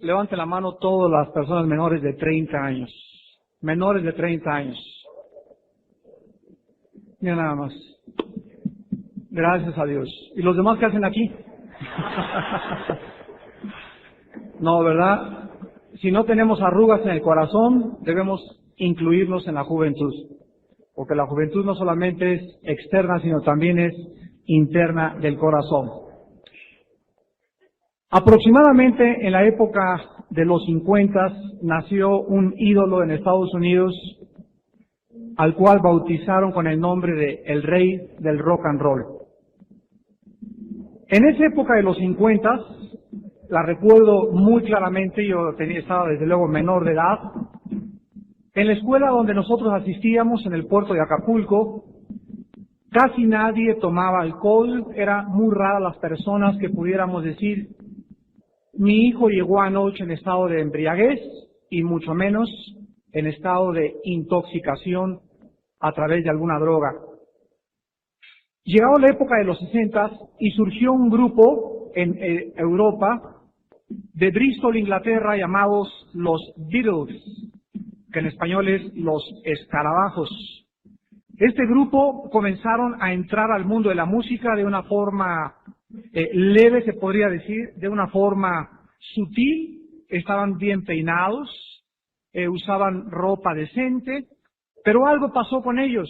Levante la mano todas las personas menores de 30 años. Menores de 30 años. Mira nada más. Gracias a Dios. ¿Y los demás qué hacen aquí? No, ¿verdad? Si no tenemos arrugas en el corazón, debemos incluirnos en la juventud. Porque la juventud no solamente es externa, sino también es interna del corazón. Aproximadamente en la época de los 50 nació un ídolo en Estados Unidos al cual bautizaron con el nombre de el rey del rock and roll. En esa época de los 50, la recuerdo muy claramente, yo estaba desde luego menor de edad, en la escuela donde nosotros asistíamos en el puerto de Acapulco, casi nadie tomaba alcohol, era muy rara las personas que pudiéramos decir, mi hijo llegó anoche en estado de embriaguez y mucho menos en estado de intoxicación a través de alguna droga. Llegó la época de los 60 y surgió un grupo en Europa de Bristol, Inglaterra, llamados los Beatles, que en español es los escarabajos. Este grupo comenzaron a entrar al mundo de la música de una forma leve, se podría decir, de una forma sutil, estaban bien peinados, usaban ropa decente, pero algo pasó con ellos.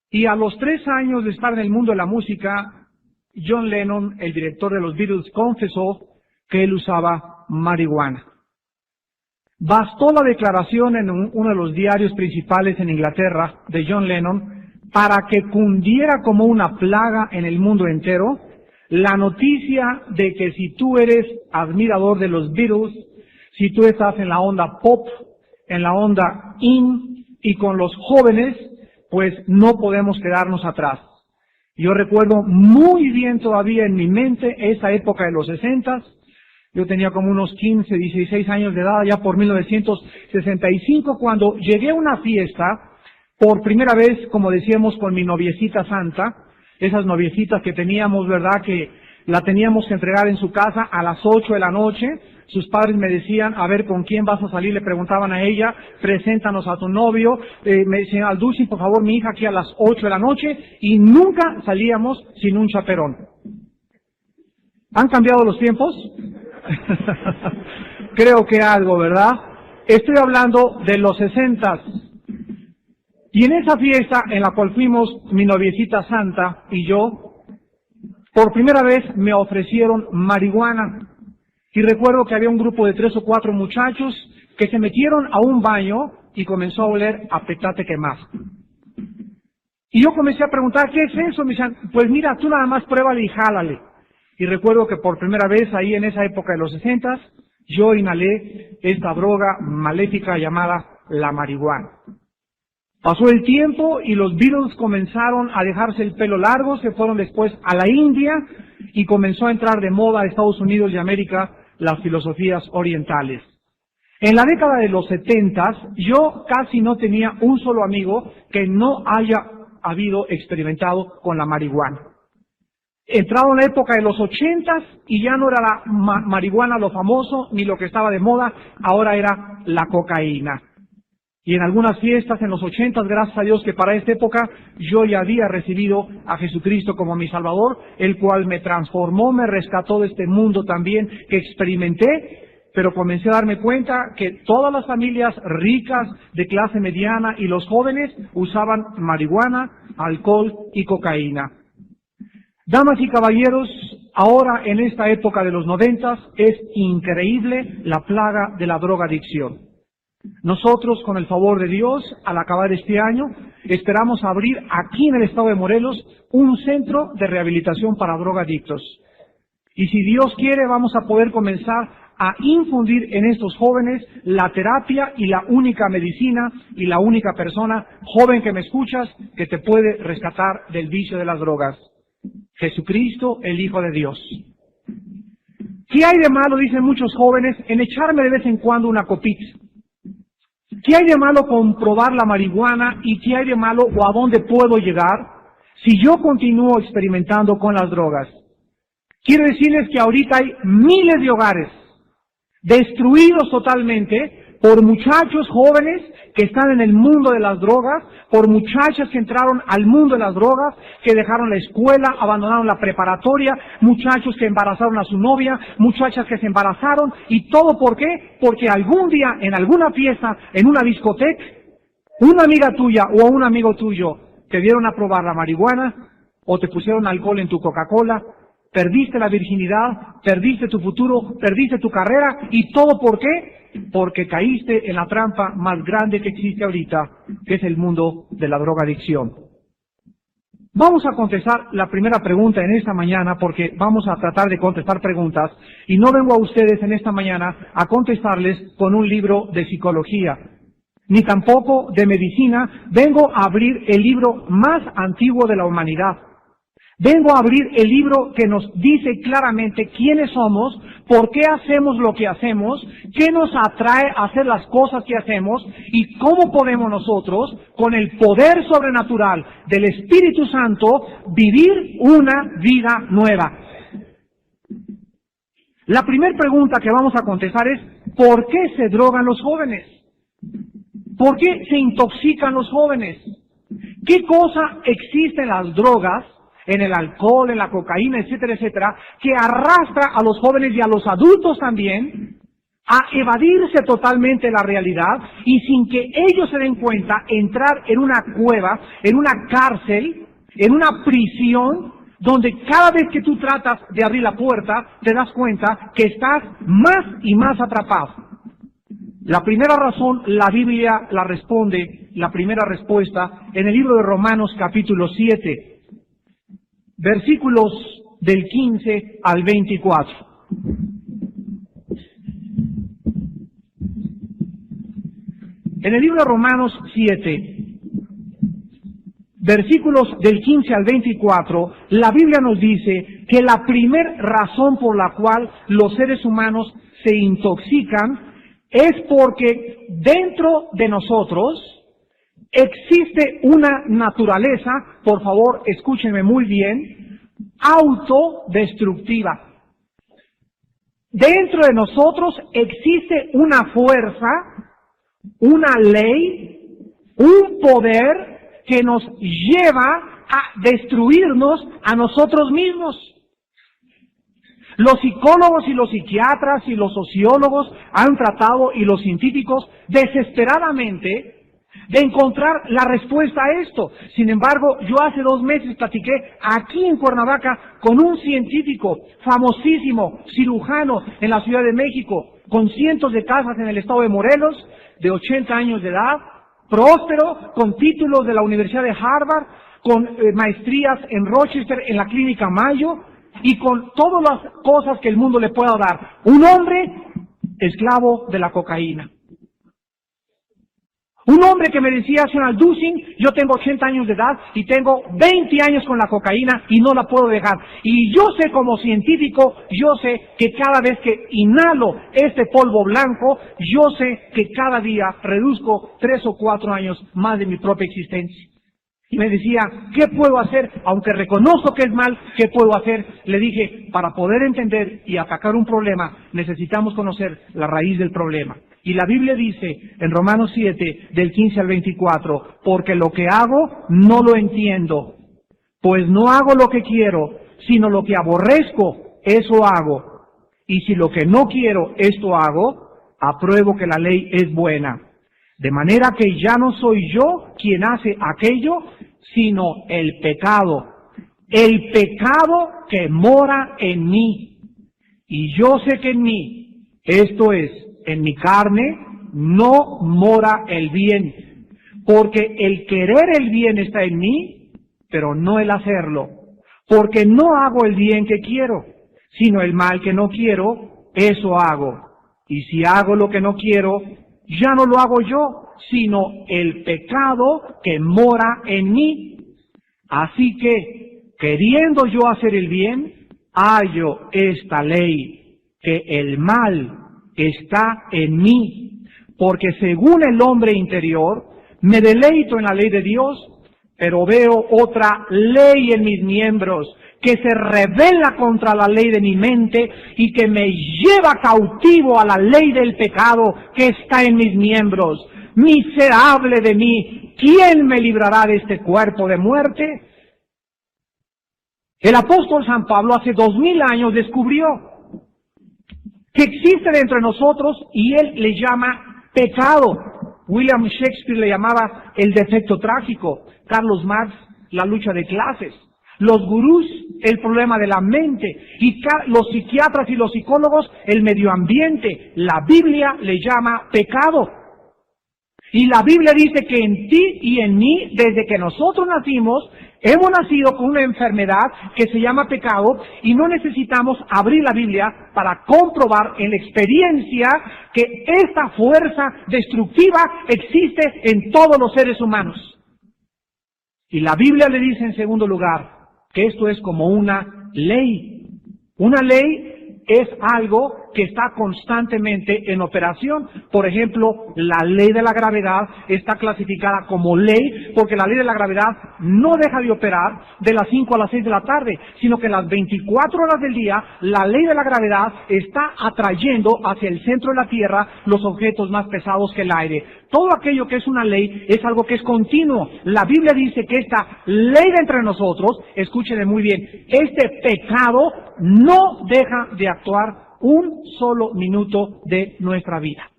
Y a los 3 años de estar en el mundo de la música, John Lennon, el director de los Beatles, confesó que él usaba marihuana. Bastó la declaración en uno de los diarios principales en Inglaterra de John Lennon para que cundiera como una plaga en el mundo entero la noticia de que si tú eres admirador de los Beatles, si tú estás en la onda pop, en la onda in y con los jóvenes, pues no podemos quedarnos atrás. Yo recuerdo muy bien todavía en mi mente esa época de los 60. Yo tenía como unos 15, 16 años de edad, ya por 1965, cuando llegué a una fiesta, por primera vez, como decíamos, con mi noviecita santa, esas noviecitas que teníamos, ¿verdad?, que la teníamos que entregar en su casa a las 8 de la noche. Sus padres me decían, a ver, ¿con quién vas a salir? Le preguntaban a ella, preséntanos a tu novio. Me decían, Alducin, por favor, mi hija aquí a las 8 de la noche, y nunca salíamos sin un chaperón. ¿Han cambiado los tiempos? Creo que algo, ¿verdad? Estoy hablando de los 60. Y en esa fiesta en la cual fuimos mi noviecita santa y yo, por primera vez me ofrecieron marihuana. Y recuerdo que había un grupo de 3 o 4 muchachos que se metieron a un baño y comenzó a oler a petate quemado. Y yo comencé a preguntar, ¿qué es eso? Me decían, pues mira, tú nada más pruébale y jálale. Y recuerdo que por primera vez ahí en esa época de los 60, yo inhalé esta droga maléfica llamada la marihuana. Pasó el tiempo y los Beatles comenzaron a dejarse el pelo largo, se fueron después a la India y comenzó a entrar de moda a Estados Unidos y América las filosofías orientales. En la década de los 70, yo casi no tenía un solo amigo que no haya experimentado con la marihuana. Entraron la época de los 80 y ya no era la marihuana lo famoso ni lo que estaba de moda, ahora era la cocaína. Y en algunas fiestas en los 80, gracias a Dios que para esta época yo ya había recibido a Jesucristo como mi Salvador, el cual me transformó, me rescató de este mundo también que experimenté, pero comencé a darme cuenta que todas las familias ricas de clase mediana y los jóvenes usaban marihuana, alcohol y cocaína. Damas y caballeros, ahora en esta época de los 90 es increíble la plaga de la drogadicción. Nosotros, con el favor de Dios, al acabar este año, esperamos abrir aquí en el estado de Morelos un centro de rehabilitación para drogadictos. Y si Dios quiere, vamos a poder comenzar a infundir en estos jóvenes la terapia y la única medicina y la única persona, joven que me escuchas, que te puede rescatar del vicio de las drogas. Jesucristo, el Hijo de Dios. ¿Qué hay de malo, dicen muchos jóvenes, en echarme de vez en cuando una copita? ¿Qué hay de malo con probar la marihuana y qué hay de malo o a dónde puedo llegar si yo continúo experimentando con las drogas? Quiero decirles que ahorita hay miles de hogares destruidos totalmente por muchachos jóvenes que están en el mundo de las drogas, por muchachas que entraron al mundo de las drogas, que dejaron la escuela, abandonaron la preparatoria, muchachos que embarazaron a su novia, muchachas que se embarazaron, y todo ¿por qué? Porque algún día, en alguna fiesta, en una discoteca, una amiga tuya o un amigo tuyo te dieron a probar la marihuana, o te pusieron alcohol en tu Coca-Cola, perdiste la virginidad, perdiste tu futuro, perdiste tu carrera, y todo ¿por qué? Porque caíste en la trampa más grande que existe ahorita, que es el mundo de la drogadicción. Vamos a contestar la primera pregunta en esta mañana, porque vamos a tratar de contestar preguntas, y no vengo a ustedes en esta mañana a contestarles con un libro de psicología, ni tampoco de medicina. Vengo a abrir el libro más antiguo de la humanidad. Vengo a abrir el libro que nos dice claramente quiénes somos, por qué hacemos lo que hacemos, qué nos atrae a hacer las cosas que hacemos y cómo podemos nosotros, con el poder sobrenatural del Espíritu Santo, vivir una vida nueva. La primera pregunta que vamos a contestar es, ¿por qué se drogan los jóvenes? ¿Por qué se intoxican los jóvenes? ¿Qué cosa existe en las drogas, en el alcohol, en la cocaína, etcétera, etcétera, que arrastra a los jóvenes y a los adultos también a evadirse totalmente la realidad y sin que ellos se den cuenta, entrar en una cueva, en una cárcel, en una prisión, donde cada vez que tú tratas de abrir la puerta, te das cuenta que estás más y más atrapado? La primera razón, la Biblia la responde, la primera respuesta, en el libro de Romanos capítulo 7. Versículos del 15 al 24. En el libro de Romanos 7, versículos del 15 al 24, la Biblia nos dice que la primera razón por la cual los seres humanos se intoxican es porque dentro de nosotros existe una naturaleza, por favor, escúchenme muy bien, autodestructiva. Dentro de nosotros existe una fuerza, una ley, un poder que nos lleva a destruirnos a nosotros mismos. Los psicólogos y los psiquiatras y los sociólogos han tratado, y los científicos, desesperadamente, de encontrar la respuesta a esto. Sin embargo, yo hace 2 meses platiqué aquí en Cuernavaca con un científico famosísimo, cirujano en la Ciudad de México, con cientos de casas en el estado de Morelos, de 80 años de edad, próspero, con títulos de la Universidad de Harvard, con maestrías en Rochester, en la Clínica Mayo, y con todas las cosas que el mundo le pueda dar. Un hombre esclavo de la cocaína. Un hombre que me decía, señor Alducin, yo tengo 80 años de edad y tengo 20 años con la cocaína y no la puedo dejar. Y yo sé como científico, yo sé que cada vez que inhalo este polvo blanco, yo sé que cada día reduzco 3 o 4 años más de mi propia existencia. Y me decía, ¿qué puedo hacer? Aunque reconozco que es mal, ¿qué puedo hacer? Le dije, para poder entender y atacar un problema, necesitamos conocer la raíz del problema. Y la Biblia dice en Romanos 7, del 15 al 24, porque lo que hago no lo entiendo, pues no hago lo que quiero, sino lo que aborrezco, eso hago. Y si lo que no quiero, esto hago, apruebo que la ley es buena. De manera que ya no soy yo quien hace aquello, sino el pecado que mora en mí. Y yo sé que en mí, esto es, en mi carne, no mora el bien, porque el querer el bien está en mí, pero no el hacerlo, porque no hago el bien que quiero, sino el mal que no quiero, eso hago. Y si hago lo que no quiero, ya no lo hago yo, sino el pecado que mora en mí. Así que, queriendo yo hacer el bien, hallo esta ley, que el mal está en mí, porque según el hombre interior, me deleito en la ley de Dios, pero veo otra ley en mis miembros, que se rebela contra la ley de mi mente y que me lleva cautivo a la ley del pecado que está en mis miembros. Miserable de mí, ¿quién me librará de este cuerpo de muerte? El apóstol San Pablo hace 2000 años descubrió que existe dentro de nosotros y él le llama pecado. William Shakespeare le llamaba el defecto trágico. Carlos Marx, la lucha de clases. Los gurús, el problema de la mente. Y los psiquiatras y los psicólogos, el medio ambiente. La Biblia le llama pecado. Y la Biblia dice que en ti y en mí, desde que nosotros nacimos, hemos nacido con una enfermedad que se llama pecado y no necesitamos abrir la Biblia para comprobar en la experiencia que esta fuerza destructiva existe en todos los seres humanos. Y la Biblia le dice en segundo lugar que esto es como una ley. Una ley es algo que está constantemente en operación. Por ejemplo, la ley de la gravedad está clasificada como ley porque la ley de la gravedad no deja de operar de las 5 a las 6 de la tarde, sino que las 24 horas del día, la ley de la gravedad está atrayendo hacia el centro de la Tierra los objetos más pesados que el aire. Todo aquello que es una ley es algo que es continuo. La Biblia dice que esta ley de entre nosotros, escúchenme muy bien, este pecado no deja de actuar un solo minuto de nuestra vida.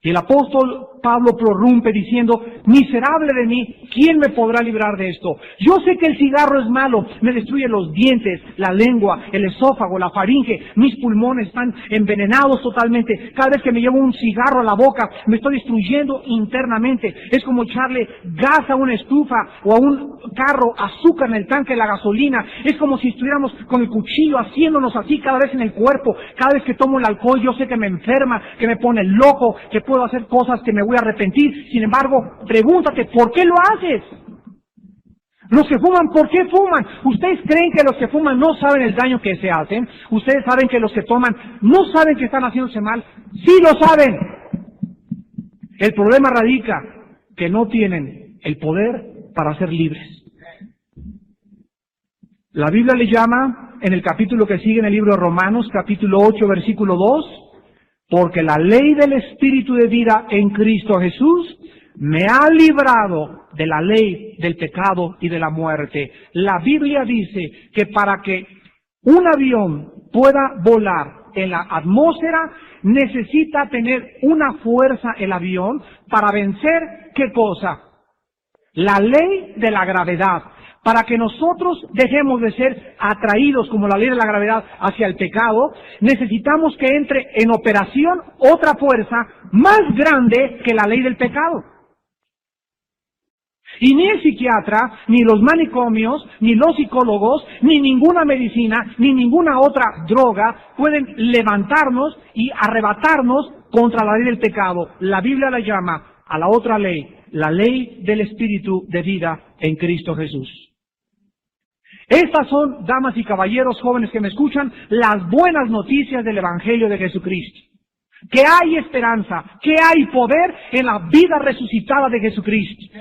Y el apóstol Pablo prorrumpe diciendo, miserable de mí, ¿quién me podrá librar de esto? Yo sé que el cigarro es malo, me destruye los dientes, la lengua, el esófago, la faringe, mis pulmones están envenenados totalmente. Cada vez que me llevo un cigarro a la boca, me estoy destruyendo internamente. Es como echarle gas a una estufa o a un carro, azúcar en el tanque de la gasolina. Es como si estuviéramos con el cuchillo haciéndonos así cada vez en el cuerpo. Cada vez que tomo el alcohol yo sé que me enferma, que me pone loco, que puedo hacer cosas que me voy a arrepentir. Sin embargo, pregúntate, ¿por qué lo haces? Los que fuman, ¿por qué fuman? ¿Ustedes creen que los que fuman no saben el daño que se hacen? ¿Ustedes saben que los que toman no saben que están haciéndose mal? ¡Sí lo saben! El problema radica que no tienen el poder para ser libres. La Biblia le llama, en el capítulo que sigue en el libro de Romanos, capítulo 8, versículo 2, porque la ley del Espíritu de vida en Cristo Jesús me ha librado de la ley del pecado y de la muerte. La Biblia dice que para que un avión pueda volar en la atmósfera, necesita tener una fuerza el avión para vencer, ¿qué cosa? La ley de la gravedad. Para que nosotros dejemos de ser atraídos como la ley de la gravedad hacia el pecado, necesitamos que entre en operación otra fuerza más grande que la ley del pecado. Y ni el psiquiatra, ni los manicomios, ni los psicólogos, ni ninguna medicina, ni ninguna otra droga pueden levantarnos y arrebatarnos contra la ley del pecado. La Biblia la llama a la otra ley, la ley del Espíritu de vida en Cristo Jesús. Estas son, damas y caballeros jóvenes que me escuchan, las buenas noticias del Evangelio de Jesucristo. Que hay esperanza, que hay poder en la vida resucitada de Jesucristo.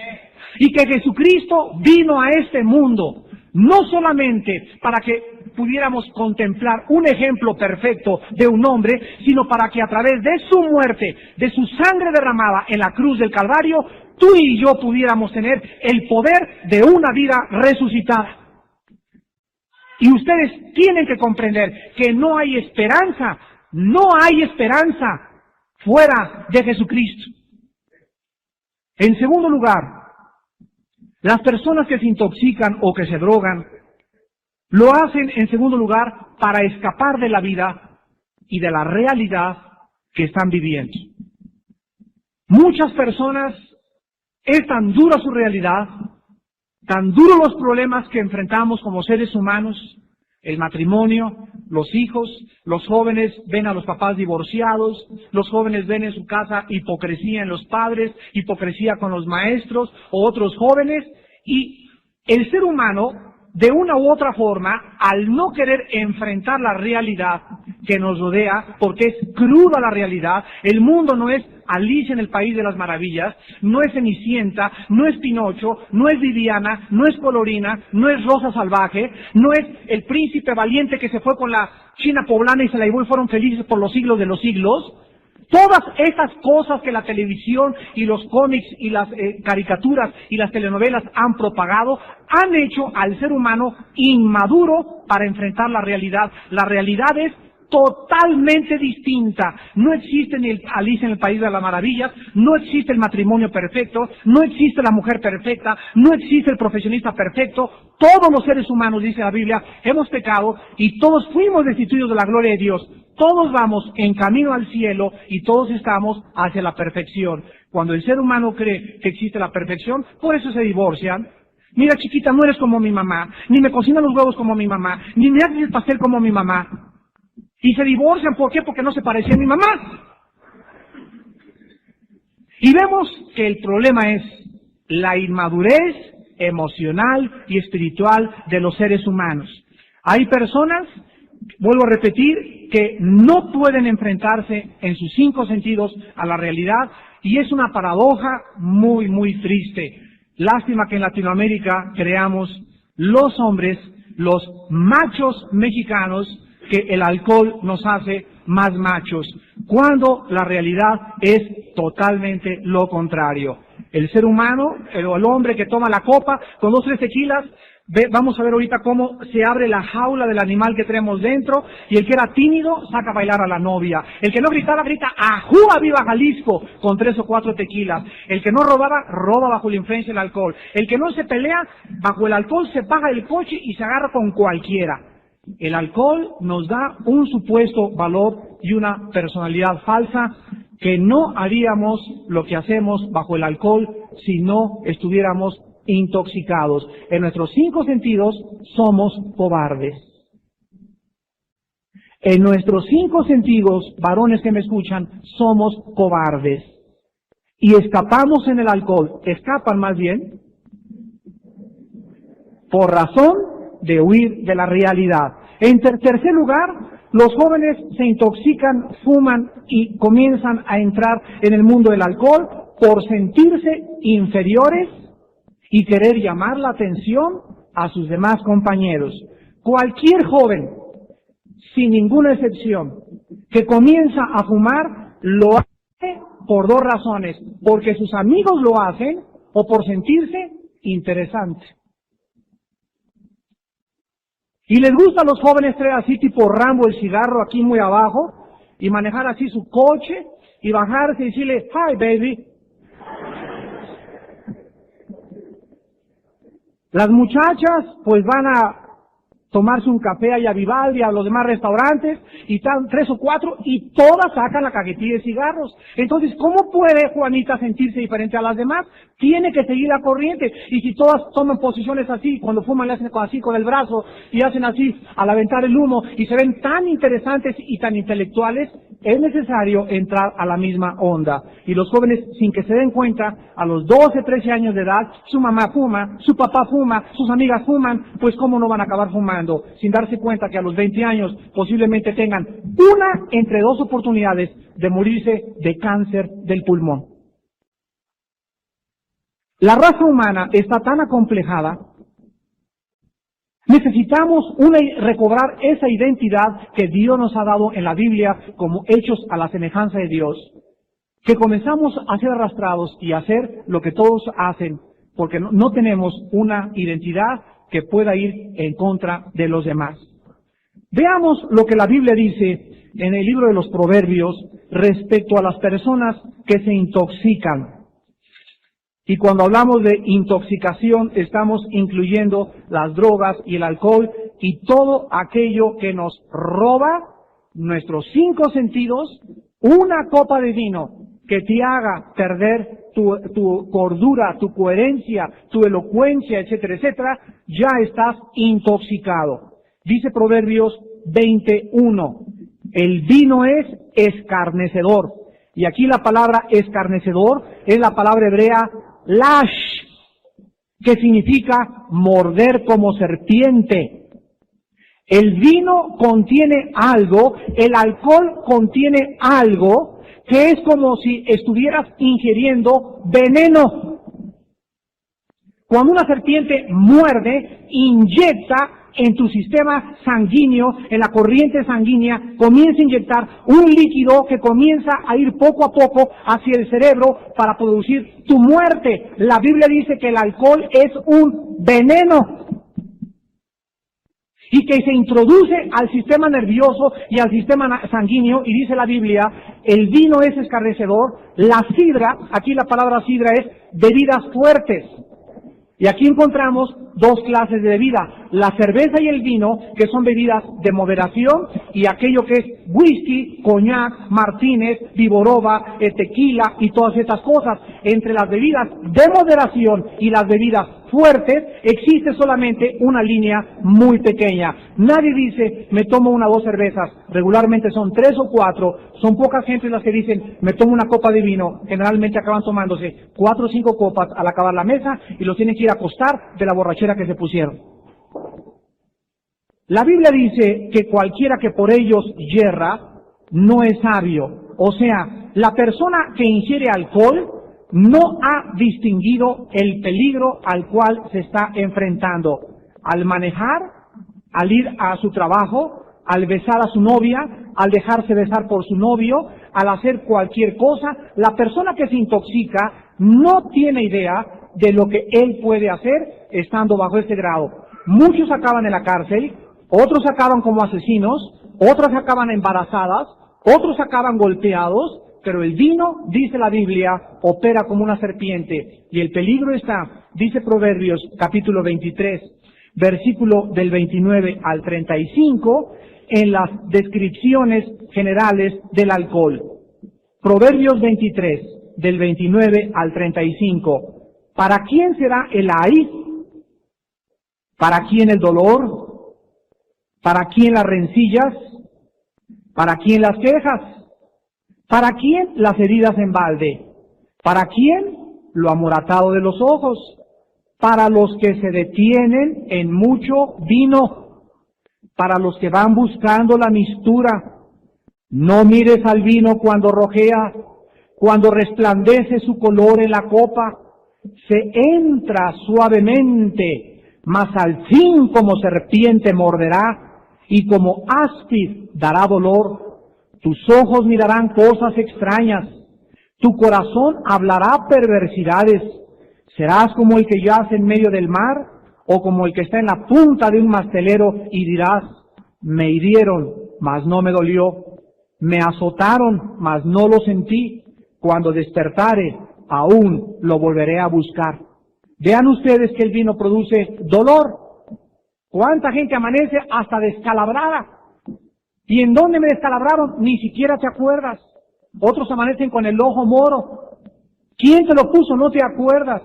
Y que Jesucristo vino a este mundo, no solamente para que pudiéramos contemplar un ejemplo perfecto de un hombre, sino para que a través de su muerte, de su sangre derramada en la cruz del Calvario, tú y yo pudiéramos tener el poder de una vida resucitada. Y ustedes tienen que comprender que no hay esperanza fuera de Jesucristo. En segundo lugar, las personas que se intoxican o que se drogan, lo hacen en segundo lugar para escapar de la vida y de la realidad que están viviendo. Muchas personas, es tan dura su realidad, tan duros los problemas que enfrentamos como seres humanos, el matrimonio, los hijos, los jóvenes ven a los papás divorciados, los jóvenes ven en su casa hipocresía en los padres, hipocresía con los maestros o otros jóvenes, y el ser humano de una u otra forma, al no querer enfrentar la realidad que nos rodea, porque es cruda la realidad, el mundo no es Alicia en el País de las Maravillas, no es Cenicienta, no es Pinocho, no es Viviana, no es Colorina, no es Rosa Salvaje, no es el príncipe valiente que se fue con la China poblana y se la llevó y fueron felices por los siglos de los siglos. Todas esas cosas que la televisión y los cómics y las caricaturas y las telenovelas han propagado, han hecho al ser humano inmaduro para enfrentar la realidad. La realidad es totalmente distinta. No existe ni el Alicia en el País de las Maravillas, no existe el matrimonio perfecto, no existe la mujer perfecta, no existe el profesionista perfecto. Todos los seres humanos, dice la Biblia, hemos pecado y todos fuimos destituidos de la gloria de Dios. Todos vamos en camino al cielo y todos estamos hacia la perfección. Cuando el ser humano cree que existe la perfección, por eso se divorcian. Mira, chiquita, no eres como mi mamá, ni me cocinan los huevos como mi mamá, ni me haces el pastel como mi mamá. Y se divorcian, ¿por qué? Porque no se parecía a mi mamá. Y vemos que el problema es la inmadurez emocional y espiritual de los seres humanos. Hay personas, vuelvo a repetir, que no pueden enfrentarse en sus 5 sentidos a la realidad, y es una paradoja muy, muy triste. Lástima que en Latinoamérica creamos los hombres, los machos mexicanos, que el alcohol nos hace más machos, cuando la realidad es totalmente lo contrario. El ser humano, el hombre que toma la copa con 2 o 3 tequilas, vamos a ver ahorita cómo se abre la jaula del animal que tenemos dentro, y el que era tímido saca a bailar a la novia. El que no gritaba, grita ¡Ajúa, viva Jalisco! Con 3 o 4 tequilas. El que no robaba, roba bajo la influencia del alcohol. El que no se pelea, bajo el alcohol se baja del coche y se agarra con cualquiera. El alcohol nos da un supuesto valor y una personalidad falsa, que no haríamos lo que hacemos bajo el alcohol si no estuviéramos intoxicados. En nuestros 5 sentidos somos cobardes. En nuestros 5 sentidos, varones que me escuchan, somos cobardes. Y escapamos en el alcohol, escapan más bien, por razón de huir de la realidad. En tercer lugar, los jóvenes se intoxican, fuman y comienzan a entrar en el mundo del alcohol por sentirse inferiores y querer llamar la atención a sus demás compañeros. Cualquier joven, sin ninguna excepción, que comienza a fumar, lo hace por 2 razones: porque sus amigos lo hacen o por sentirse interesante. Y les gusta a los jóvenes traer así tipo Rambo el cigarro aquí muy abajo y manejar así su coche y bajarse y decirle, "Hi baby". Las muchachas pues van a tomarse un café allá a Vivaldi, a los demás restaurantes, y están 3 o 4, y todas sacan la cajetilla de cigarros. Entonces, ¿cómo puede Juanita sentirse diferente a las demás? Tiene que seguir la corriente. Y si todas toman posiciones así, cuando fuman le hacen así con el brazo, y hacen así al aventar el humo, y se ven tan interesantes y tan intelectuales, es necesario entrar a la misma onda. Y los jóvenes, sin que se den cuenta, a los 12, 13 años de edad, su mamá fuma, su papá fuma, sus amigas fuman, pues ¿cómo no van a acabar fumando? Sin darse cuenta que a los 20 años posiblemente tengan una entre 2 oportunidades de morirse de cáncer del pulmón. La raza humana está tan acomplejada, necesitamos recobrar esa identidad que Dios nos ha dado en la Biblia como hechos a la semejanza de Dios, que comenzamos a ser arrastrados y a hacer lo que todos hacen, porque no tenemos una identidad que pueda ir en contra de los demás. Veamos lo que la Biblia dice en el libro de los Proverbios respecto a las personas que se intoxican. Y cuando hablamos de intoxicación, estamos incluyendo las drogas y el alcohol y todo aquello que nos roba nuestros 5 sentidos. Una copa de vino que te haga perder tu cordura, tu coherencia, tu elocuencia, etcétera, etcétera, ya estás intoxicado. Dice Proverbios 21, el vino es escarnecedor. Y aquí la palabra escarnecedor es la palabra hebrea lash. que significa morder como serpiente. El vino contiene algo, el alcohol contiene algo, que es como si estuvieras ingiriendo veneno. Cuando una serpiente muerde, inyecta en tu sistema sanguíneo, en la corriente sanguínea, comienza a inyectar un líquido que comienza a ir poco a poco hacia el cerebro para producir tu muerte. La Biblia dice que el alcohol es un veneno y que se introduce al sistema nervioso y al sistema sanguíneo, y dice la Biblia, el vino es escarnecedor, la sidra, aquí la palabra sidra es bebidas fuertes. Y aquí encontramos dos clases de bebida, la cerveza y el vino, que son bebidas de moderación, y aquello que es whisky, coñac, martínez, viboroba, tequila y todas estas cosas. Entre las bebidas de moderación y las bebidas fuertes existe solamente una línea muy pequeña. Nadie dice, me tomo una o dos cervezas, regularmente son 3 o 4, son pocas gentes las que dicen, me tomo una copa de vino, generalmente acaban tomándose 4 o 5 copas al acabar la mesa y los tienen que ir a acostar de la borrachera que se pusieron. La Biblia dice que cualquiera que por ellos yerra no es sabio. O sea, la persona que ingiere alcohol no ha distinguido el peligro al cual se está enfrentando. Al manejar, al ir a su trabajo, al besar a su novia, al dejarse besar por su novio, al hacer cualquier cosa, la persona que se intoxica no tiene idea de lo que él puede hacer estando bajo este grado. Muchos acaban en la cárcel, otros acaban como asesinos, otras acaban embarazadas, otros acaban golpeados, pero el vino, dice la Biblia, opera como una serpiente. Y el peligro está, dice Proverbios capítulo 23, versículo del 29 al 35, en las descripciones generales del alcohol. Proverbios 23, del 29 al 35. ¿Para quién será el ay? ¿Para quién el dolor? ¿Para quién las rencillas? ¿Para quién las quejas? ¿Para quién las heridas en balde? ¿Para quién lo amoratado de los ojos? Para los que se detienen en mucho vino, para los que van buscando la mistura. No mires al vino cuando rojea, cuando resplandece su color en la copa. Se entra suavemente, mas al fin como serpiente morderá, y como áspid dará dolor. Tus ojos mirarán cosas extrañas, tu corazón hablará perversidades. Serás como el que yace en medio del mar, o como el que está en la punta de un mastelero, y dirás, me hirieron, mas no me dolió, me azotaron, mas no lo sentí. Cuando despertare, aún lo volveré a buscar. Vean ustedes que el vino produce dolor. ¿Cuánta gente amanece hasta descalabrada? ¿Y en dónde me descalabraron? Ni siquiera te acuerdas. Otros amanecen con el ojo moro. ¿Quién te lo puso? No te acuerdas.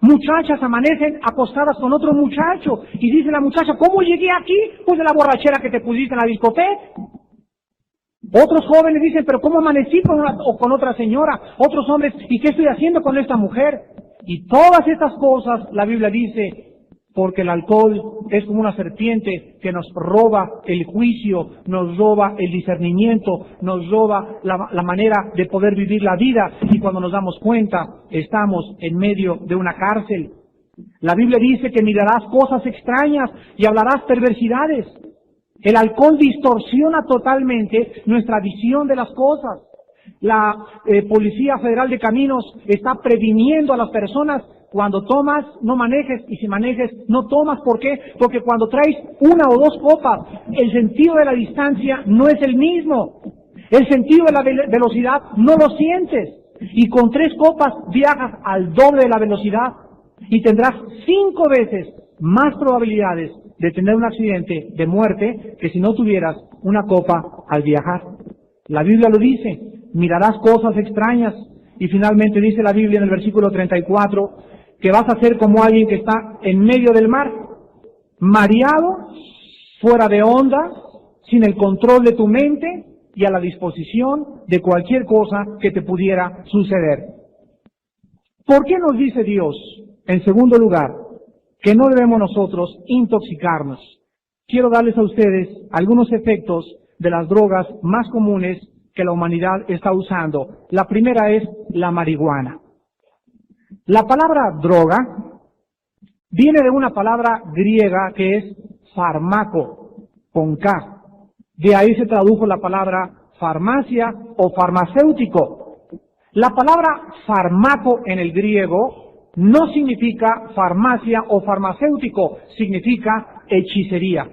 Muchachas amanecen acostadas con otro muchacho. Y dice la muchacha, ¿cómo llegué aquí? Pues de la borrachera que te pusiste en la discoteca. Otros jóvenes dicen, pero ¿cómo amanecí con una o con otra señora? Otros hombres, ¿y qué estoy haciendo con esta mujer? Y todas estas cosas, la Biblia dice, porque el alcohol es como una serpiente que nos roba el juicio, nos roba el discernimiento, nos roba la manera de poder vivir la vida, y cuando nos damos cuenta, estamos en medio de una cárcel. La Biblia dice que mirarás cosas extrañas y hablarás perversidades. El alcohol distorsiona totalmente nuestra visión de las cosas. La Policía Federal de Caminos está previniendo a las personas: cuando tomas, no manejes, y si manejes, no tomas. ¿Por qué? Porque cuando traes 1 o 2 copas, el sentido de la distancia no es el mismo. El sentido de la velocidad no lo sientes. Y con 3 copas viajas al doble de la velocidad y tendrás 5 veces más probabilidades de tener un accidente de muerte que si no tuvieras una copa al viajar. La Biblia lo dice, mirarás cosas extrañas. Y finalmente dice la Biblia en el versículo 34, que vas a ser como alguien que está en medio del mar, mareado, fuera de onda, sin el control de tu mente y a la disposición de cualquier cosa que te pudiera suceder. ¿Por qué nos dice Dios En segundo lugar, que no debemos nosotros intoxicarnos. Quiero darles a ustedes algunos efectos de las drogas más comunes que la humanidad está usando. La primera es la marihuana. La palabra droga viene de una palabra griega que es fármaco, con K. De ahí se tradujo la palabra farmacia o farmacéutico. La palabra fármaco en el griego no significa farmacia o farmacéutico, significa hechicería.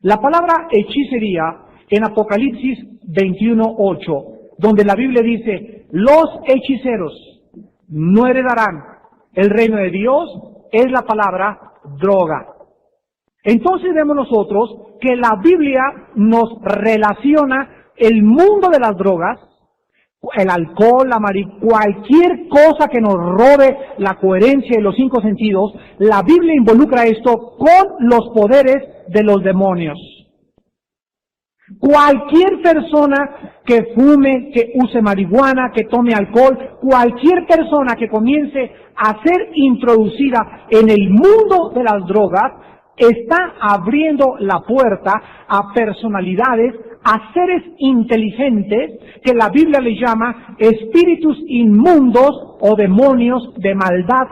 La palabra hechicería en Apocalipsis 21:8, donde la Biblia dice, los hechiceros no heredarán el reino de Dios, es la palabra droga. Entonces vemos nosotros que la Biblia nos relaciona el mundo de las drogas, el alcohol, la marihuana, cualquier cosa que nos robe la coherencia de los 5 sentidos, la Biblia involucra esto con los poderes de los demonios. Cualquier persona que fume, que use marihuana, que tome alcohol, cualquier persona que comience a ser introducida en el mundo de las drogas, está abriendo la puerta a personalidades, a seres inteligentes, que la Biblia le llama espíritus inmundos o demonios de maldad.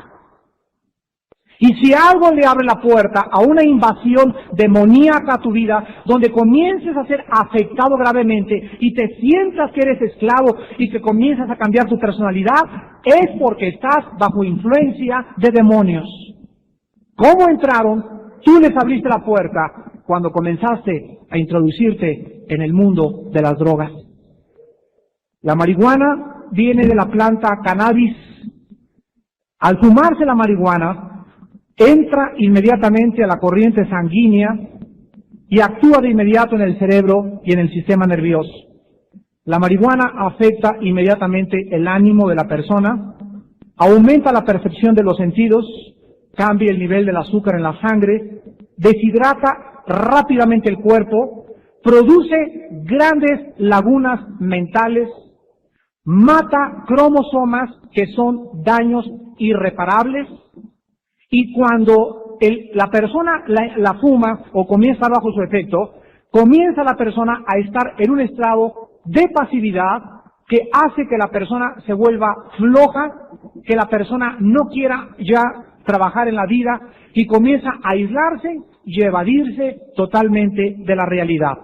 Y si algo le abre la puerta a una invasión demoníaca a tu vida, donde comiences a ser afectado gravemente y te sientas que eres esclavo y que comienzas a cambiar tu personalidad, es porque estás bajo influencia de demonios. ¿Cómo entraron? Tú les abriste la puerta cuando comenzaste a introducirte en el mundo de las drogas. La marihuana viene de la planta cannabis. Al fumarse la marihuana, entra inmediatamente a la corriente sanguínea y actúa de inmediato en el cerebro y en el sistema nervioso. La marihuana afecta inmediatamente el ánimo de la persona, aumenta la percepción de los sentidos, cambia el nivel del azúcar en la sangre, deshidrata rápidamente el cuerpo, produce grandes lagunas mentales, mata cromosomas que son daños irreparables, y cuando la persona la fuma o comienza a estar bajo su efecto, comienza la persona a estar en un estado de pasividad que hace que la persona se vuelva floja, que la persona no quiera ya trabajar en la vida y comienza a aislarse y evadirse totalmente de la realidad.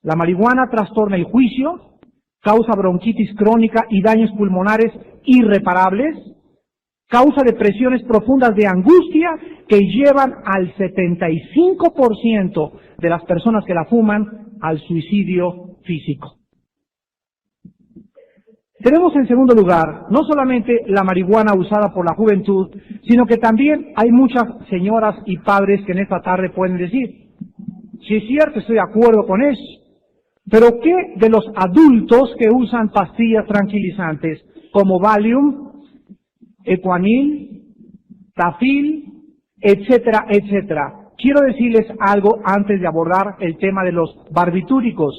La marihuana trastorna el juicio, causa bronquitis crónica y daños pulmonares irreparables, causa depresiones profundas de angustia que llevan al 75% de las personas que la fuman al suicidio físico. Tenemos en segundo lugar, no solamente la marihuana usada por la juventud, sino que también hay muchas señoras y padres que en esta tarde pueden decir, sí es cierto, estoy de acuerdo con eso, pero ¿qué de los adultos que usan pastillas tranquilizantes como Valium, Equanil, Tafil, etcétera, etcétera? Quiero decirles algo antes de abordar el tema de los barbitúricos.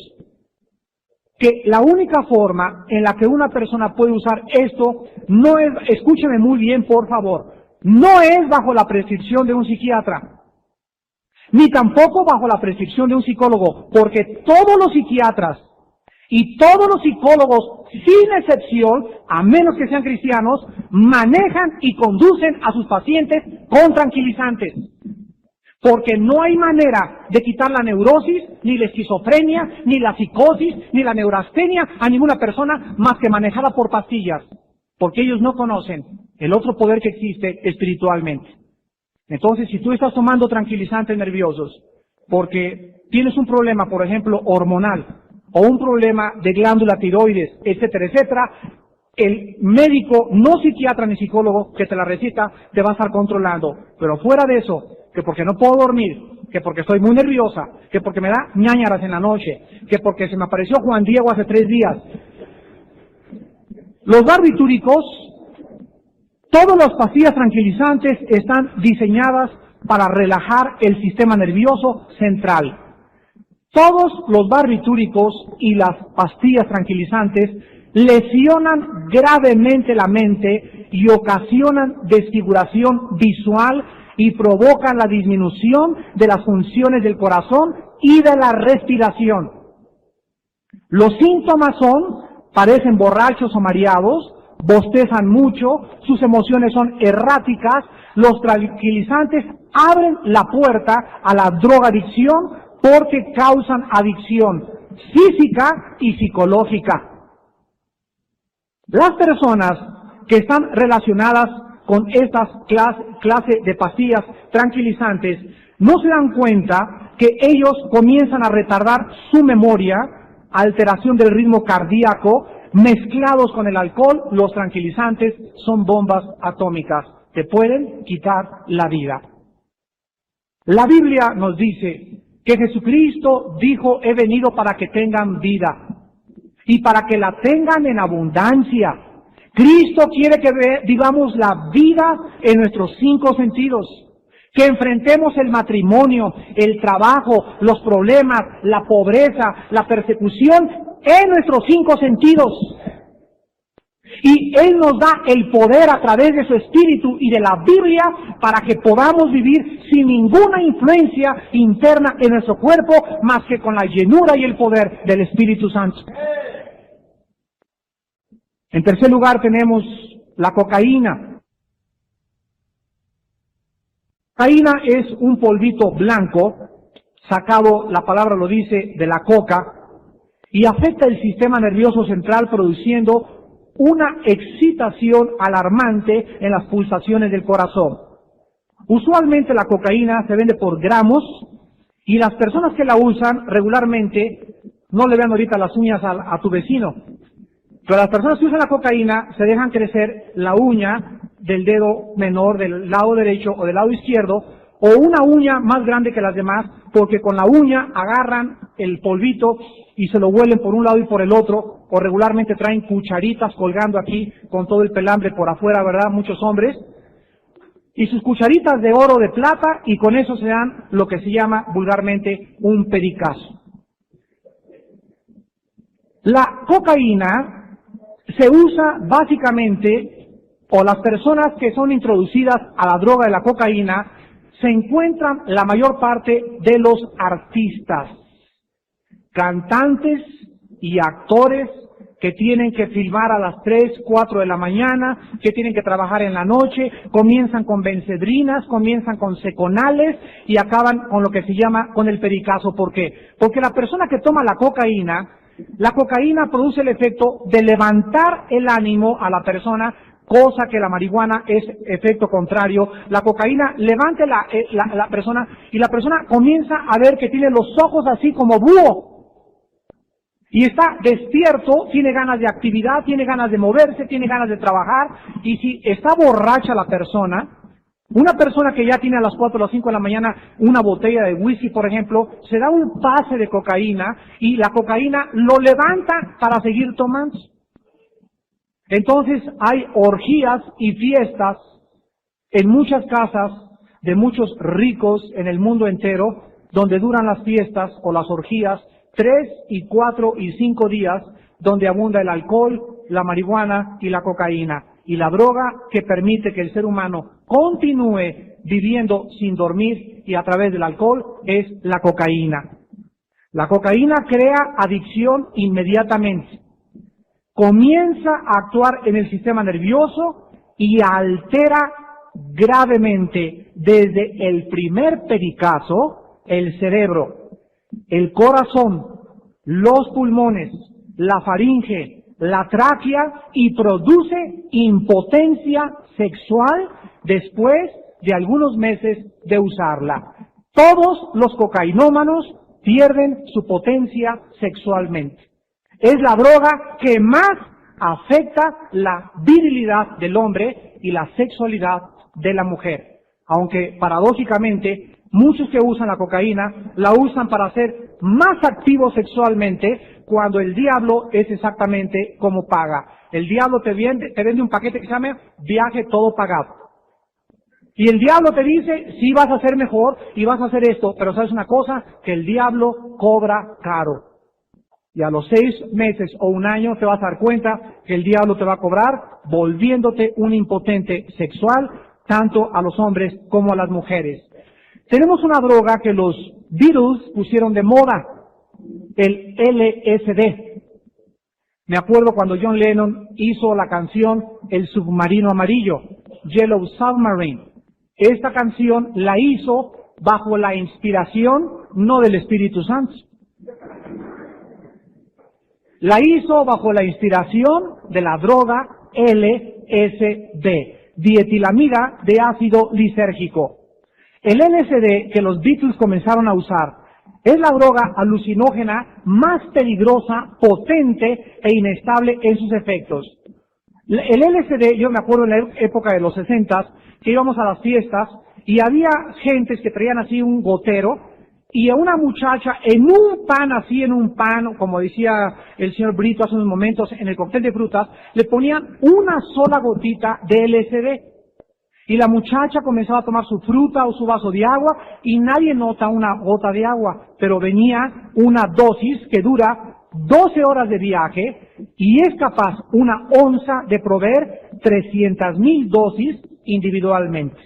Que la única forma en la que una persona puede usar esto no es, escúcheme muy bien por favor, no es bajo la prescripción de un psiquiatra, ni tampoco bajo la prescripción de un psicólogo, porque todos los psiquiatras y todos los psicólogos, sin excepción, a menos que sean cristianos, manejan y conducen a sus pacientes con tranquilizantes. Porque no hay manera de quitar la neurosis, ni la esquizofrenia, ni la psicosis, ni la neurastenia a ninguna persona más que manejada por pastillas. Porque ellos no conocen el otro poder que existe espiritualmente. Entonces, si tú estás tomando tranquilizantes nerviosos porque tienes un problema, por ejemplo, hormonal, o un problema de glándula tiroides, etcétera, etcétera, el médico, no psiquiatra ni psicólogo que te la receta, te va a estar controlando. Pero fuera de eso, que porque no puedo dormir, que porque estoy muy nerviosa, que porque me da ñáñaras en la noche, que porque se me apareció Juan Diego hace 3 días. Los barbitúricos, todas las pastillas tranquilizantes están diseñadas para relajar el sistema nervioso central. Todos los barbitúricos y las pastillas tranquilizantes lesionan gravemente la mente y ocasionan desfiguración visual y provocan la disminución de las funciones del corazón y de la respiración. Los síntomas son: parecen borrachos o mareados, bostezan mucho, sus emociones son erráticas. Los tranquilizantes abren la puerta a la drogadicción porque causan adicción física y psicológica. Las personas que están relacionadas con estas clases de pastillas tranquilizantes no se dan cuenta que ellos comienzan a retardar su memoria, alteración del ritmo cardíaco. Mezclados con el alcohol, los tranquilizantes son bombas atómicas, te pueden quitar la vida. La Biblia nos dice que Jesucristo dijo: he venido para que tengan vida y para que la tengan en abundancia. Cristo quiere que vivamos la vida en nuestros 5 sentidos, que enfrentemos el matrimonio, el trabajo, los problemas, la pobreza, la persecución en nuestros 5 sentidos. Y Él nos da el poder a través de su Espíritu y de la Biblia para que podamos vivir sin ninguna influencia interna en nuestro cuerpo, más que con la llenura y el poder del Espíritu Santo. En tercer lugar tenemos la cocaína. Cocaína es un polvito blanco, sacado, la palabra lo dice, de la coca, y afecta el sistema nervioso central produciendo una excitación alarmante en las pulsaciones del corazón. Usualmente la cocaína se vende por gramos y las personas que la usan regularmente, no le vean ahorita las uñas a tu vecino, pero las personas que usan la cocaína se dejan crecer la uña del dedo menor del lado derecho o del lado izquierdo, o una uña más grande que las demás, porque con la uña agarran el polvito y se lo huelen por un lado y por el otro, o regularmente traen cucharitas colgando aquí con todo el pelambre por afuera, ¿verdad? Muchos hombres. Y sus cucharitas de oro, de plata, y con eso se dan lo que se llama vulgarmente un pericazo. La cocaína se usa básicamente, o las personas que son introducidas a la droga de la cocaína, se encuentran la mayor parte de los artistas, cantantes y actores que tienen que filmar a las 3, 4 de la mañana, que tienen que trabajar en la noche, comienzan con bencedrinas, comienzan con seconales y acaban con lo que se llama con el pericazo. ¿Por qué? Porque la persona que toma la cocaína produce el efecto de levantar el ánimo a la persona, cosa que la marihuana es efecto contrario. La cocaína levanta la persona y la persona comienza a ver que tiene los ojos así como búho. Y está despierto, tiene ganas de actividad, tiene ganas de moverse, tiene ganas de trabajar. Y si está borracha la persona, una persona que ya tiene a las 4 o las 5 de la mañana una botella de whisky, por ejemplo, se da un pase de cocaína y la cocaína lo levanta para seguir tomando. Entonces hay orgías y fiestas en muchas casas de muchos ricos en el mundo entero, donde duran las fiestas o las orgías 3 y 4 y 5 días, donde abunda el alcohol, la marihuana y la cocaína. Y la droga que permite que el ser humano continúe viviendo sin dormir y a través del alcohol es la cocaína. La cocaína crea adicción inmediatamente. Comienza a actuar en el sistema nervioso y altera gravemente desde el primer pericazo el cerebro, el corazón, los pulmones, la faringe, la tráquea y produce impotencia sexual después de algunos meses de usarla. Todos los cocainómanos pierden su potencia sexualmente. Es la droga que más afecta la virilidad del hombre y la sexualidad de la mujer. Aunque paradójicamente muchos que usan la cocaína la usan para ser más activos sexualmente, cuando el diablo es exactamente como paga. El diablo te vende un paquete que se llama viaje todo pagado. Y el diablo te dice, sí vas a ser mejor y vas a hacer esto, pero sabes una cosa, que el diablo cobra caro. Y a los 6 meses o un año te vas a dar cuenta que el diablo te va a cobrar volviéndote un impotente sexual, tanto a los hombres como a las mujeres. Tenemos una droga que los Beatles pusieron de moda, el LSD. Me acuerdo cuando John Lennon hizo la canción El submarino amarillo, Yellow Submarine. Esta canción la hizo bajo la inspiración no del Espíritu Santo. La hizo bajo la inspiración de la droga LSD, dietilamida de ácido lisérgico. El LSD que los Beatles comenzaron a usar es la droga alucinógena más peligrosa, potente e inestable en sus efectos. El LSD, yo me acuerdo en la época de los 60, que íbamos a las fiestas y había gentes que traían así un gotero y a una muchacha en un pan, así en un pan, como decía el señor Brito hace unos momentos, en el cóctel de frutas, le ponían una sola gotita de LSD. Y la muchacha comenzaba a tomar su fruta o su vaso de agua y nadie nota una gota de agua, pero venía una dosis que dura 12 horas de viaje y es capaz una onza de proveer 300,000 dosis individualmente.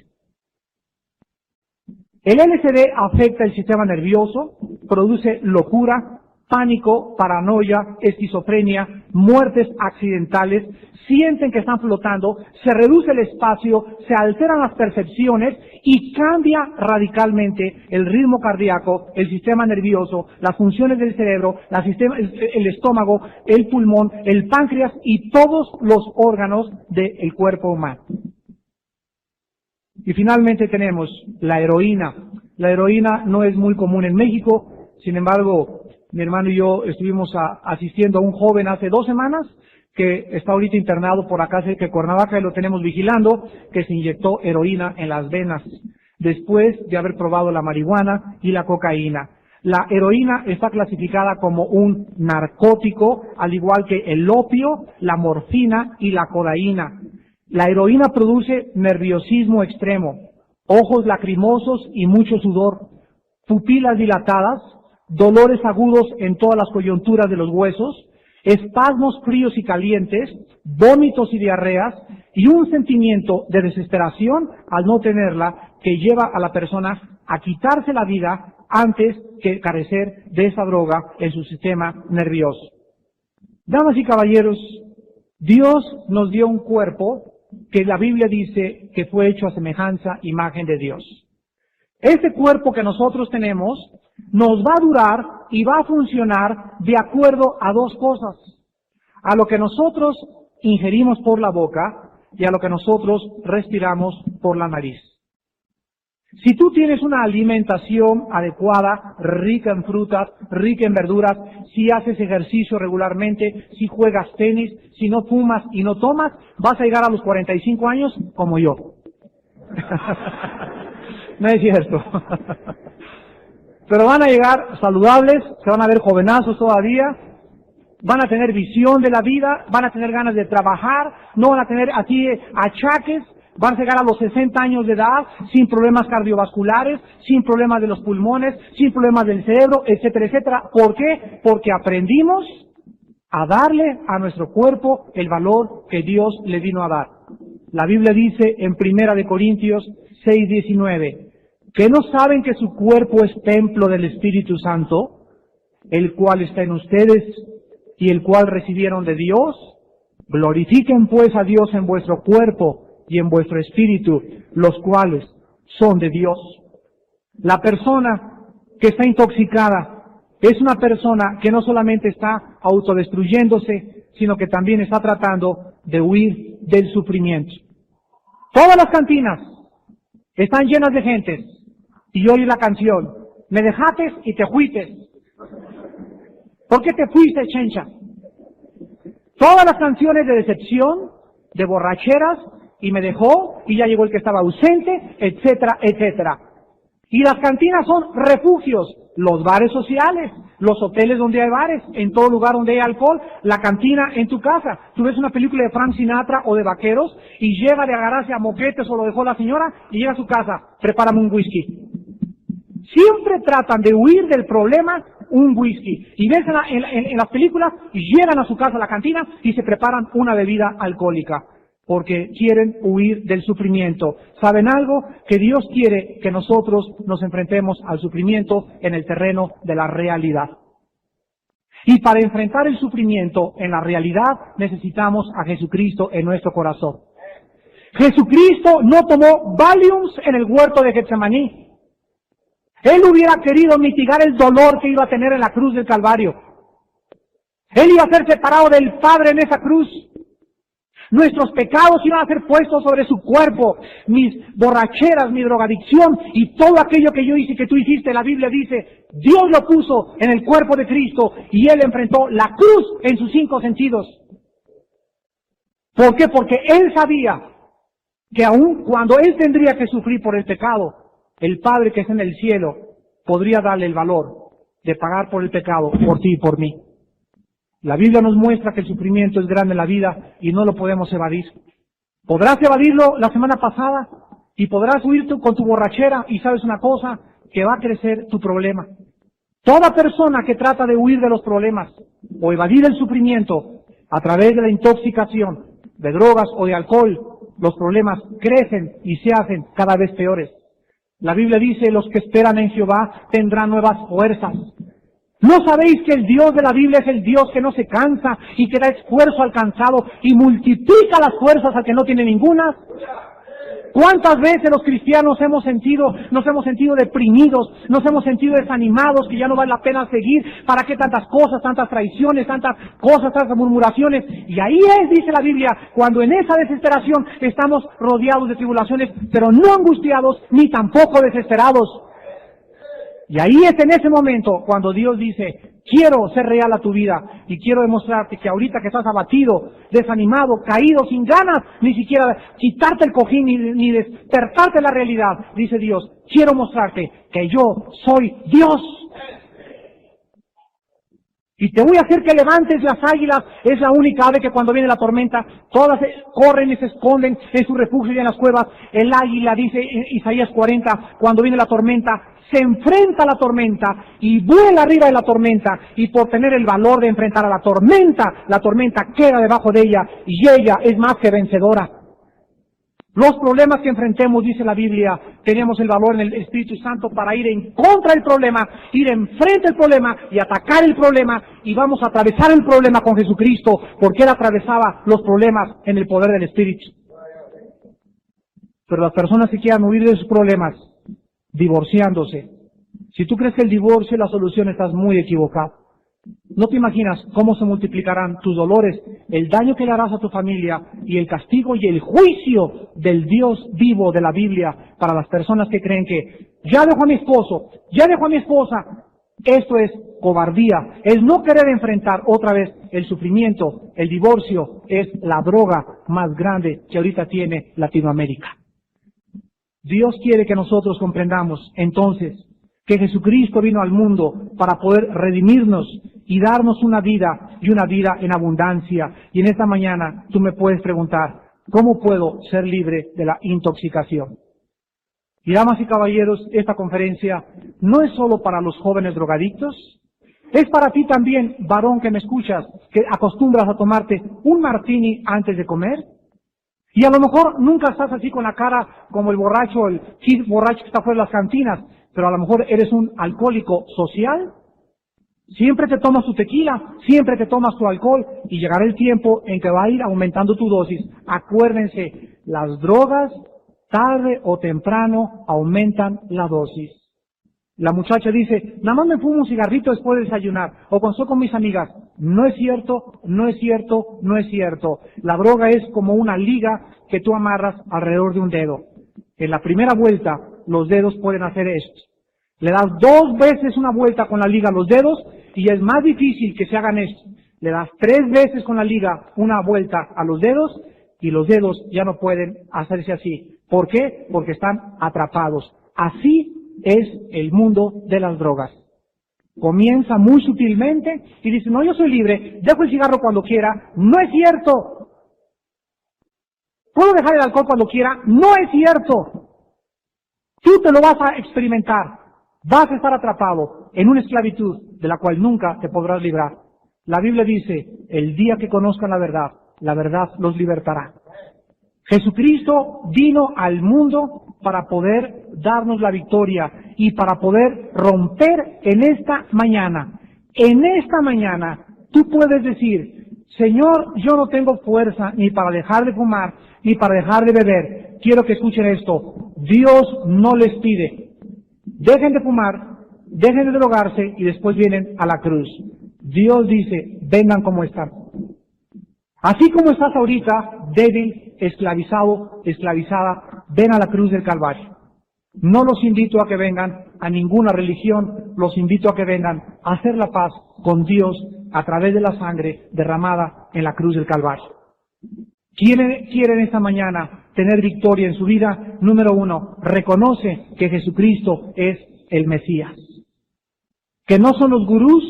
El LSD afecta el sistema nervioso, produce locura, pánico, paranoia, esquizofrenia, muertes accidentales, sienten que están flotando, se reduce el espacio, se alteran las percepciones y cambia radicalmente el ritmo cardíaco, el sistema nervioso, las funciones del cerebro, el estómago, el pulmón, el páncreas y todos los órganos del cuerpo humano. Y finalmente tenemos la heroína. La heroína no es muy común en México, sin embargo, mi hermano y yo estuvimos asistiendo a un joven hace 2 semanas que está ahorita internado por acá cerca de Cuernavaca y lo tenemos vigilando, que se inyectó heroína en las venas después de haber probado la marihuana y la cocaína. La heroína está clasificada como un narcótico, al igual que el opio, la morfina y la codeína. La heroína produce nerviosismo extremo, ojos lacrimosos y mucho sudor, pupilas dilatadas, dolores agudos en todas las coyunturas de los huesos, espasmos fríos y calientes, vómitos y diarreas, y un sentimiento de desesperación al no tenerla que lleva a la persona a quitarse la vida antes que carecer de esa droga en su sistema nervioso. Damas y caballeros, Dios nos dio un cuerpo que la Biblia dice que fue hecho a semejanza, imagen de Dios. Este cuerpo que nosotros tenemos nos va a durar y va a funcionar de acuerdo a 2 cosas. A lo que nosotros ingerimos por la boca y a lo que nosotros respiramos por la nariz. Si tú tienes una alimentación adecuada, rica en frutas, rica en verduras, si haces ejercicio regularmente, si juegas tenis, si no fumas y no tomas, vas a llegar a los 45 años como yo. No es cierto. Pero van a llegar saludables, se van a ver jovenazos todavía, van a tener visión de la vida, van a tener ganas de trabajar, no van a tener así achaques, van a llegar a los 60 años de edad sin problemas cardiovasculares, sin problemas de los pulmones, sin problemas del cerebro, etcétera, etcétera. ¿Por qué? Porque aprendimos a darle a nuestro cuerpo el valor que Dios le vino a dar. La Biblia dice en 1 Corintios 6:19, ¿que no saben que su cuerpo es templo del Espíritu Santo, el cual está en ustedes y el cual recibieron de Dios? Glorifiquen pues a Dios en vuestro cuerpo y en vuestro espíritu, los cuales son de Dios. La persona que está intoxicada es una persona que no solamente está autodestruyéndose, sino que también está tratando de huir del sufrimiento. Todas las cantinas están llenas de gentes y oye la canción, me dejates y te fuites. ¿Por qué te fuiste, chencha? Todas las canciones de decepción, de borracheras, y me dejó, y ya llegó el que estaba ausente, etcétera, etcétera. Y las cantinas son refugios, los bares sociales, los hoteles donde hay bares, en todo lugar donde hay alcohol, la cantina en tu casa. Tú ves una película de Frank Sinatra o de vaqueros, y llega de agarrarse a moquetes o lo dejó la señora, y llega a su casa, prepárame un whisky. Siempre tratan de huir del problema un whisky. Y ves en las películas, y llegan a su casa a la cantina y se preparan una bebida alcohólica. Porque quieren huir del sufrimiento. ¿Saben algo? Que Dios quiere que nosotros nos enfrentemos al sufrimiento en el terreno de la realidad. Y para enfrentar el sufrimiento en la realidad necesitamos a Jesucristo en nuestro corazón. Jesucristo no tomó Valiums en el huerto de Getsemaní. Él hubiera querido mitigar el dolor que iba a tener en la cruz del Calvario. Él iba a ser separado del Padre en esa cruz. Nuestros pecados iban a ser puestos sobre su cuerpo, mis borracheras, mi drogadicción y todo aquello que yo hice y que tú hiciste. La Biblia dice, Dios lo puso en el cuerpo de Cristo y Él enfrentó la cruz en sus 5 sentidos. ¿Por qué? Porque Él sabía que aun cuando Él tendría que sufrir por el pecado, el Padre que está en el cielo podría darle el valor de pagar por el pecado, por ti y por mí. La Biblia nos muestra que el sufrimiento es grande en la vida y no lo podemos evadir. Podrás evadirlo la semana pasada y podrás huir con tu borrachera y sabes una cosa, que va a crecer tu problema. Toda persona que trata de huir de los problemas o evadir el sufrimiento a través de la intoxicación, de drogas o de alcohol, los problemas crecen y se hacen cada vez peores. La Biblia dice, los que esperan en Jehová tendrán nuevas fuerzas. ¿No sabéis que el Dios de la Biblia es el Dios que no se cansa y que da esfuerzo al cansado y multiplica las fuerzas al que no tiene ninguna? ¿Cuántas veces los cristianos nos hemos sentido deprimidos, nos hemos sentido desanimados, que ya no vale la pena seguir? ¿Para qué tantas cosas, tantas traiciones, tantas cosas, tantas murmuraciones? Y ahí es, dice la Biblia, cuando en esa desesperación estamos rodeados de tribulaciones, pero no angustiados ni tampoco desesperados. Y ahí es en ese momento cuando Dios dice, quiero ser real a tu vida y quiero demostrarte que ahorita que estás abatido, desanimado, caído, sin ganas, ni siquiera quitarte el cojín ni despertarte la realidad, dice Dios, quiero mostrarte que yo soy Dios. Y te voy a hacer que levantes las águilas. Es la única ave que cuando viene la tormenta, todas corren y se esconden en su refugio y en las cuevas. El águila, dice en Isaías 40, cuando viene la tormenta, se enfrenta a la tormenta y vuela arriba de la tormenta. Y por tener el valor de enfrentar a la tormenta queda debajo de ella y ella es más que vencedora. Los problemas que enfrentemos, dice la Biblia, tenemos el valor en el Espíritu Santo para ir en contra del problema, ir enfrente del problema y atacar el problema, y vamos a atravesar el problema con Jesucristo, porque Él atravesaba los problemas en el poder del Espíritu. Pero las personas que quieran huir de sus problemas, divorciándose, si tú crees que el divorcio es la solución, estás muy equivocado. No te imaginas cómo se multiplicarán tus dolores, el daño que le harás a tu familia y el castigo y el juicio del Dios vivo de la Biblia para las personas que creen que ya dejo a mi esposo, ya dejo a mi esposa. Esto es cobardía, es no querer enfrentar otra vez el sufrimiento. El divorcio es la droga más grande que ahorita tiene Latinoamérica. Dios quiere que nosotros comprendamos entonces que Jesucristo vino al mundo para poder redimirnos y darnos una vida, y una vida en abundancia. Y en esta mañana tú me puedes preguntar, ¿cómo puedo ser libre de la intoxicación? Y damas y caballeros, esta conferencia no es solo para los jóvenes drogadictos, es para ti también, varón que me escuchas, que acostumbras a tomarte un martini antes de comer. Y a lo mejor nunca estás así con la cara como el borracho que está fuera de las cantinas, pero a lo mejor eres un alcohólico social. Siempre te tomas tu tequila, siempre te tomas tu alcohol, y llegará el tiempo en que va a ir aumentando tu dosis. Acuérdense, las drogas, tarde o temprano, aumentan la dosis. La muchacha dice, nada más me fumo un cigarrito después de desayunar, o cuando estoy con mis amigas. No es cierto, no es cierto, no es cierto. La droga es como una liga que tú amarras alrededor de un dedo. En la primera vuelta, los dedos pueden hacer esto. Le das 2 veces una vuelta con la liga a los dedos y es más difícil que se hagan esto. Le das 3 veces con la liga una vuelta a los dedos y los dedos ya no pueden hacerse así. ¿Por qué? Porque están atrapados. Así es el mundo de las drogas. Comienza muy sutilmente y dice, no, yo soy libre, dejo el cigarro cuando quiera. No es cierto. ¿Puedo dejar el alcohol cuando quiera? No es cierto. Tú te lo vas a experimentar. Vas a estar atrapado en una esclavitud de la cual nunca te podrás librar. La Biblia dice, el día que conozcan la verdad los libertará. Jesucristo vino al mundo para poder darnos la victoria y para poder romper en esta mañana. En esta mañana tú puedes decir, Señor, yo no tengo fuerza ni para dejar de fumar, ni para dejar de beber. Quiero que escuchen esto. Dios no les pide. Dejen de fumar, dejen de drogarse y después vienen a la cruz. Dios dice, vengan como están. Así como estás ahorita, débil, esclavizado, esclavizada, ven a la cruz del Calvario. No los invito a que vengan a ninguna religión, los invito a que vengan a hacer la paz con Dios a través de la sangre derramada en la cruz del Calvario. ¿Quieren esta mañana tener victoria en su vida? Número 1, reconoce que Jesucristo es el Mesías. Que no son los gurús,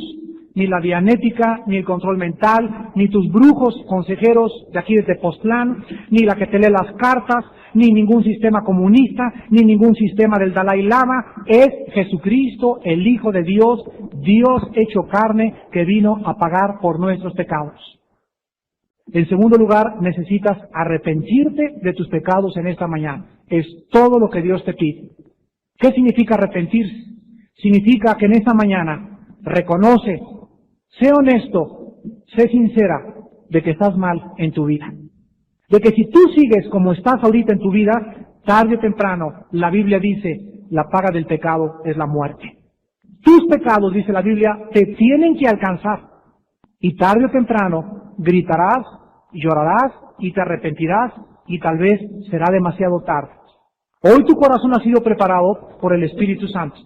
ni la dianética, ni el control mental, ni tus brujos consejeros de aquí de Tepoztlán, ni la que te lee las cartas, ni ningún sistema comunista, ni ningún sistema del Dalai Lama. Es Jesucristo, el Hijo de Dios, Dios hecho carne, que vino a pagar por nuestros pecados. En segundo lugar, necesitas arrepentirte de tus pecados en esta mañana. Es todo lo que Dios te pide. ¿Qué significa arrepentirse? Significa que en esta mañana reconoce, sé honesto, sé sincera de que estás mal en tu vida. De que si tú sigues como estás ahorita en tu vida, tarde o temprano, la Biblia dice, la paga del pecado es la muerte. Tus pecados, dice la Biblia, te tienen que alcanzar. Y tarde o temprano gritarás, llorarás y te arrepentirás y tal vez será demasiado tarde. Hoy tu corazón ha sido preparado por el Espíritu Santo.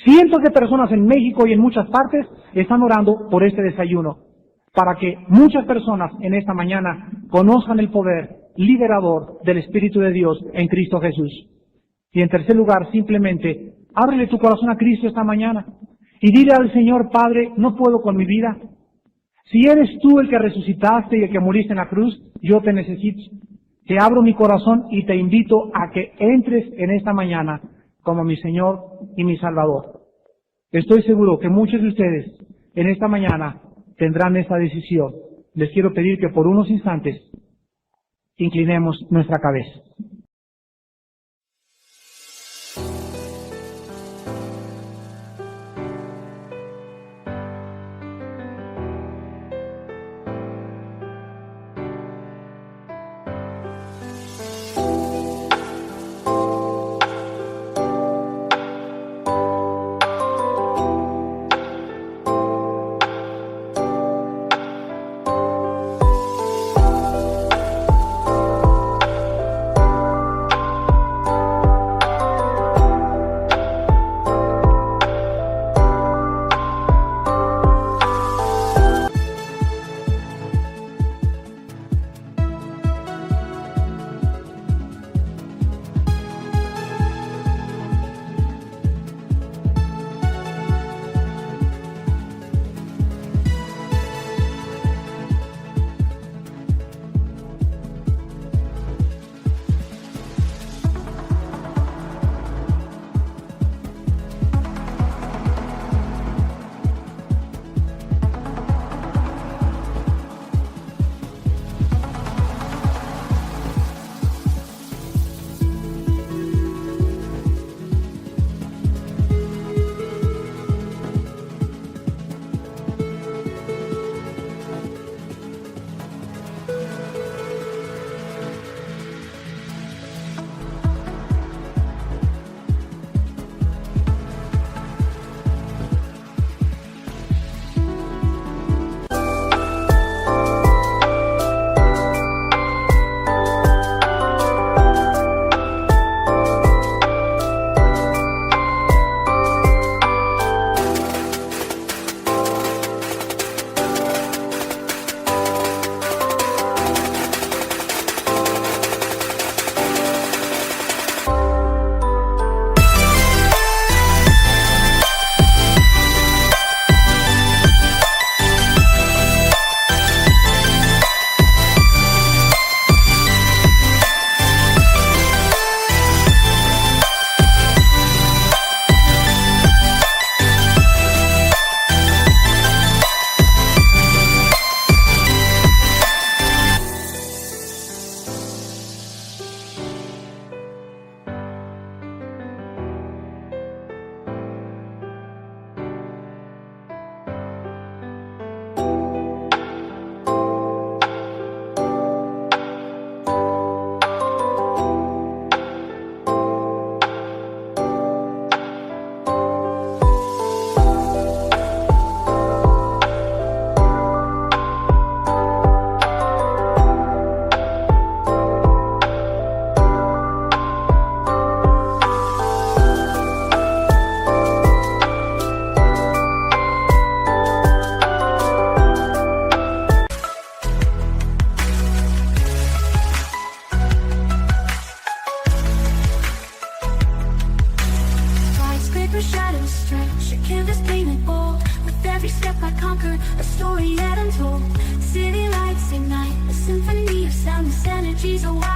Cientos de personas en México y en muchas partes están orando por este desayuno, para que muchas personas en esta mañana conozcan el poder liberador del Espíritu de Dios en Cristo Jesús. Y en tercer lugar, simplemente, ábrele tu corazón a Cristo esta mañana y dile al Señor, Padre, no puedo con mi vida. Si eres tú el que resucitaste y el que moriste en la cruz, yo te necesito. Te abro mi corazón y te invito a que entres en esta mañana como mi Señor y mi Salvador. Estoy seguro que muchos de ustedes en esta mañana tendrán esa decisión. Les quiero pedir que por unos instantes inclinemos nuestra cabeza. She's a wild